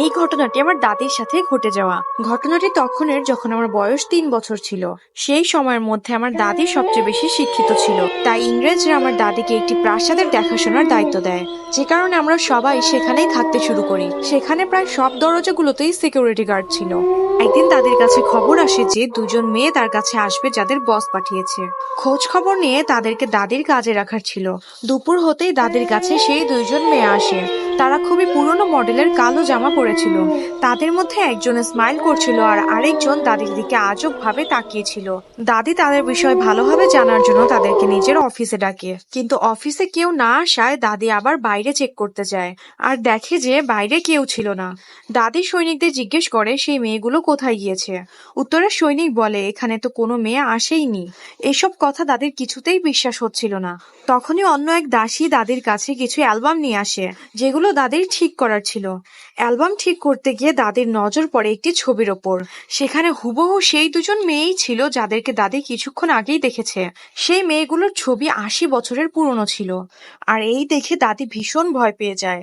এই ঘটনাটি আমার দাদির সাথে ঘটে যাওয়া। ঘটনাটি তখনের যখন আমার বয়স 3 বছর ছিল। সেই সময়ের মধ্যে আমার দাদি সবচেয়ে বেশি শিক্ষিত ছিল, তাই ইংরেজরা আমার দাদিকে একটি প্রাসাদের দেখাশোনার দায়িত্ব দেয়, যে কারণে আমরা সবাই সেখানেই থাকতে শুরু করি। সেখানে প্রায় সব দরজাগুলোতেই সিকিউরিটি গার্ড ছিল। একদিন তাদের কাছে খবর আসে যে দুজন মেয়ে তার কাছে আসবে যাদের বস পাঠিয়েছে। খোঁজ খবর নিয়ে তাদেরকে দাদির কাজে রাখার ছিল। দুপুর হতেই দাদির কাছে সেই দুইজন মেয়ে আসে। তারা খুবই পুরনো মডেলের কালো জামা পরেছিল। তাদের মধ্যে একজন স্মাইল করছিল আর আরেকজন দাদির দিকে আজব ভাবে তাকিয়েছিল। দাদি তাদের বিষয় ভালোভাবে জানার জন্য তাদেরকে নিজের অফিসে ডাকে, কিন্তু অফিসে কেউ না আসায় দাদি আবার বাইরে চেক করতে যায় আর দেখে যে বাইরে কেউ ছিল না। দাদি সৈনিকদের জিজ্ঞেস করে সেই মেয়েগুলো কোথায় গিয়েছে। উত্তরে সৈনিক বলে এখানে তো কোনো মেয়ে আসেইনি। এসব কথা দাদির কিছুতেই বিশ্বাস হচ্ছিল না। তখনই অন্য এক দাসী দাদির কাছে কিছু অ্যালবাম নিয়ে আসে, যেগুলো দাদির ঠিক করার ছিল। অ্যালবাম ঠিক করতে গিয়ে দাদির নজর পড়ে একটি ছবির ওপর। সেখানে হুবহু সেই দুজন মেয়েই ছিল যাদেরকে দাদি কিছুক্ষণ আগেই দেখেছে। সেই মেয়েগুলোর ছবি 80 বছরের পুরনো ছিল। আর এই দেখে দাদি ভীষণ ভয় পেয়ে যায়।